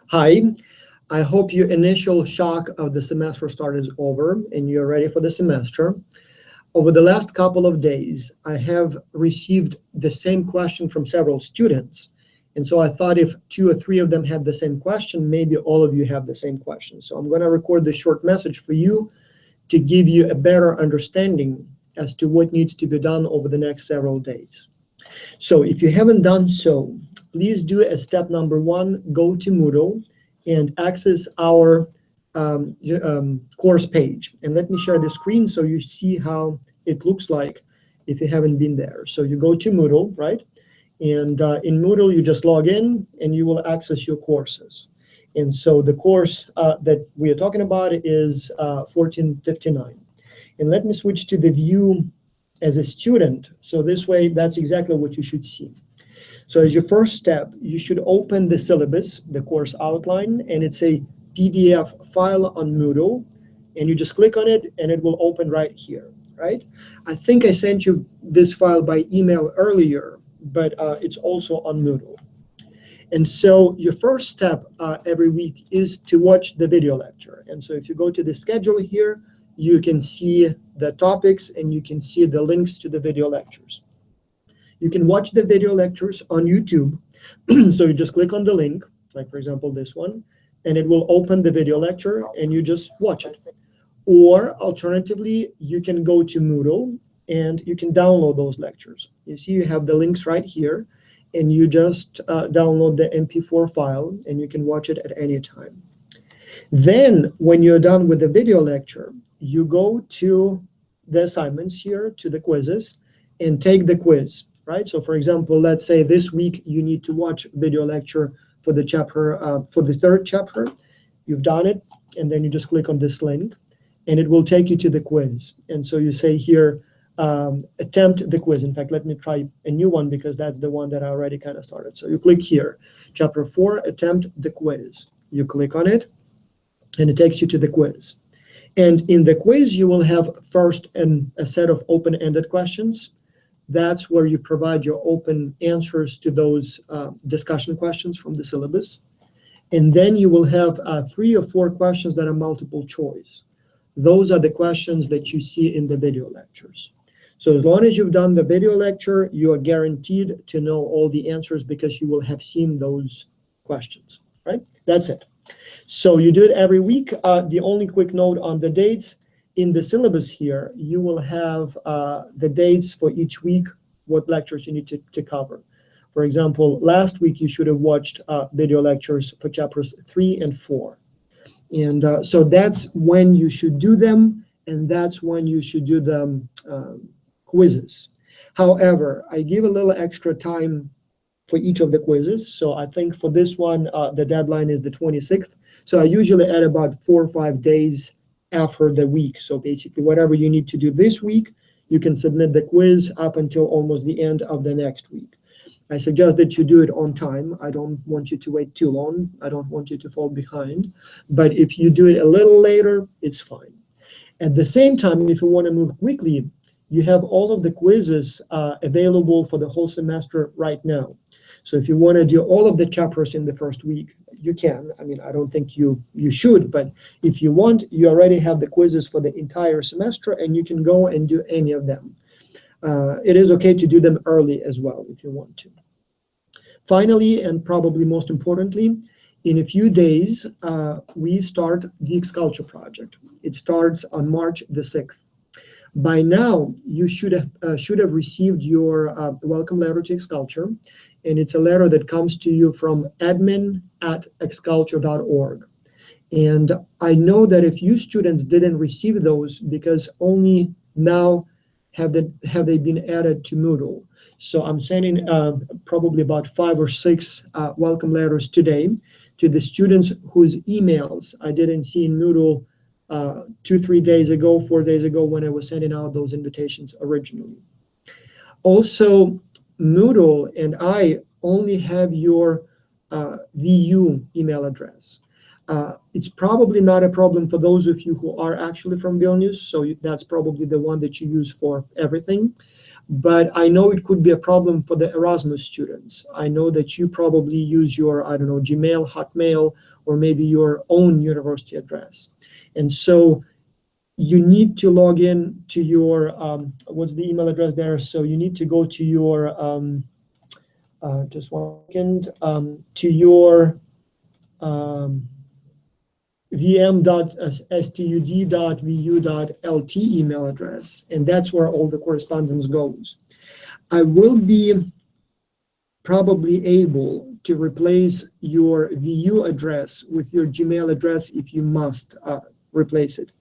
Hi, I hope your initial shock of the semester start is over and you're ready for the semester. Over the last couple of days, I have received the same question from several students. And so I thought if 2 or 3 of them have the same question, maybe all of you have the same question. So I'm going to record this short message for you to give you a better understanding as to what needs to be done over the next several days. So if you haven't done so, please do as step number 1, go to Moodle and access our course page. And let me share the screen so you see how it looks like if you haven't been there. So you go to Moodle, right? And in Moodle, you just log in and you will access your courses. And so the course that we are talking about is 1459. And let me switch to the view as a student. So this way, that's exactly what you should see. So as your first step, you should open the syllabus, the course outline, and it's a PDF file on Moodle. And you just click on it and it will open right here, right? I think I sent you this file by email earlier, but it's also on Moodle. And so your first step every week is to watch the video lecture. And so if you go to the schedule here, you can see the topics and you can see the links to the video lectures. You can watch the video lectures on YouTube. So you just click on the link, like for example, this one, and it will open the video lecture and you just watch it. Or alternatively, you can go to Moodle and you can download those lectures. You see you have the links right here and you just download the MP4 file and you can watch it at any time. Then when you're done with the video lecture, you go to the assignments here, to the quizzes, and take the quiz, right? So for example, let's say this week you need to watch video lecture for the chapter, for the 3rd chapter. You've done it, and then you just click on this link, and it will take you to the quiz. And so you say here, attempt the quiz. In fact, let me try a new one because that's the one that I already kind of started. So you click here, chapter 4, attempt the quiz. You click on it, and it takes you to the quiz. And in the quiz, you will have first a set of open-ended questions. That's where you provide your open answers to those discussion questions from the syllabus. And then you will have 3 or 4 questions that are multiple choice. Those are the questions that you see in the video lectures. So as long as you've done the video lecture, you are guaranteed to know all the answers because you will have seen those questions, right? That's it. So you do it every week. The only quick note on the dates, in the syllabus here, you will have the dates for each week, what lectures you need to cover. For example, last week you should have watched video lectures for chapters 3 and 4. And so that's when you should do them, and that's when you should do the quizzes. However, I give a little extra time for each of the quizzes. So I think for this one, the deadline is the 26th. So I usually add about 4 or 5 days after the week. So basically, whatever you need to do this week, you can submit the quiz up until almost the end of the next week. I suggest that you do it on time. I don't want you to wait too long. I don't want you to fall behind. But if you do it a little later, it's fine. At the same time, if you want to move quickly, you have all of the quizzes available for the whole semester right now. So if you want to do all of the chapters in the first week, you can. I mean, I don't think you should, but if you want, you already have the quizzes for the entire semester, and you can go and do any of them. It is okay to do them early as well if you want to. Finally, and probably most importantly, in a few days, we start Geeks Culture project. It starts on March the 6th. By now, you should have received your welcome letter to Geeks Culture, and it's a letter that comes to you from admin@xculture.org. And I know that if you students didn't receive those because only now have they been added to Moodle. So I'm sending probably about 5 or 6 welcome letters today to the students whose emails I didn't see in Moodle 2, 3 days ago, 4 days ago when I was sending out those invitations originally. Also, Moodle and I only have your VU email address. It's probably not a problem for those of you who are actually from Vilnius, so that's probably the one that you use for everything. but I know it could be a problem for the Erasmus students. I know that you probably use your, I don't know, Gmail, Hotmail, or maybe your own university address. And so you need to log in to your, what's the email address there? So you need to go to your, just 1 second, to your vm.stud.vu.lt email address, and that's where all the correspondence goes. I will be probably able to replace your VU address with your Gmail address if you must replace it.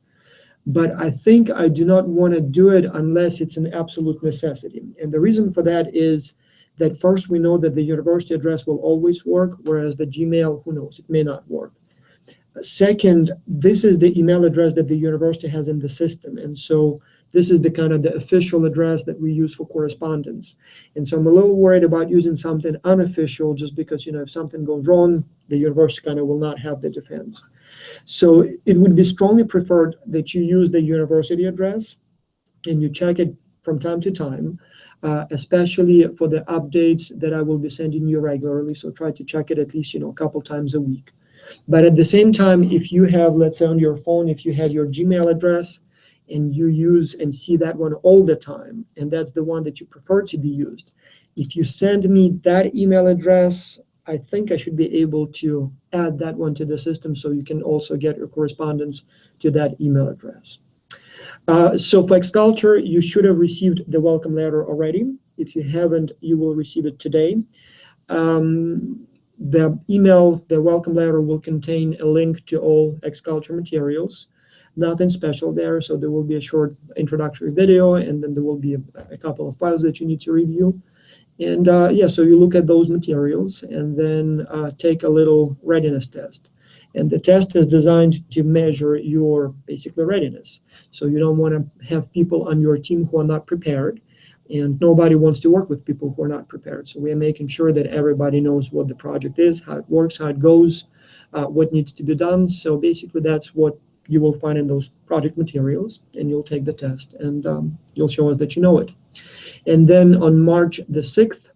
But I think I do not want to do it unless it's an absolute necessity. And the reason for that is that first, we know that the university address will always work, whereas the Gmail, who knows, it may not work. Second, this is the email address that the university has in the system. And so this is the kind of the official address that we use for correspondence. And so I'm a little worried about using something unofficial just because, you know, if something goes wrong, the university kind of will not have the defense. So it would be strongly preferred that you use the university address and you check it from time to time, especially for the updates that I will be sending you regularly. So try to check it at least, you know, a couple times a week. But at the same time, if you have, let's say on your phone, if you have your Gmail address and you use and see that one all the time, and that's the one that you prefer to be used, if you send me that email address, I think I should be able to add that one to the system so you can also get your correspondence to that email address. So for Geeks Culture, you should have received the welcome letter already. If you haven't, you will receive it today. The email, the welcome letter will contain a link to all Geeks Culture materials. Nothing special there, so there will be a short introductory video, and then there will be a couple of files that you need to review. And yeah, so you look at those materials and then take a little readiness test. And the test is designed to measure your basically readiness. So you don't want to have people on your team who are not prepared, and nobody wants to work with people who are not prepared. So we are making sure that everybody knows what the project is, how it works, how it goes, what needs to be done. So basically that's what you will find in those project materials, and you'll take the test and you'll show us that you know it. And then on March the 6th,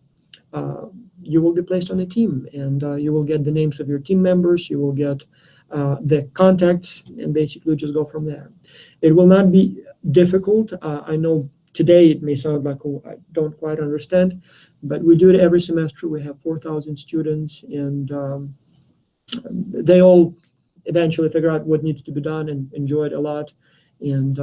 you will be placed on a team, and you will get the names of your team members, you will get the contacts, and basically just go from there. It will not be difficult. I know today it may sound like, oh, I don't quite understand, but we do it every semester. We have 4,000 students, and they all eventually figure out what needs to be done and enjoy it a lot. And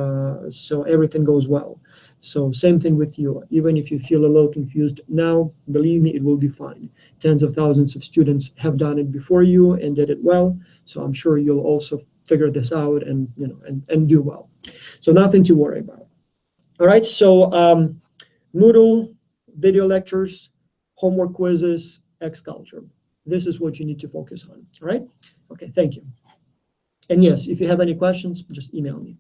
so everything goes well. So same thing with you. Even if you feel a little confused now, believe me, it will be fine. Tens of thousands of students have done it before you and did it well. So I'm sure you'll also figure this out and, you know, and do well. So nothing to worry about. All right, so Moodle, video lectures, homework quizzes, Geeks Culture. This is what you need to focus on, all right? Okay, thank you. And yes, if you have any questions, just email me.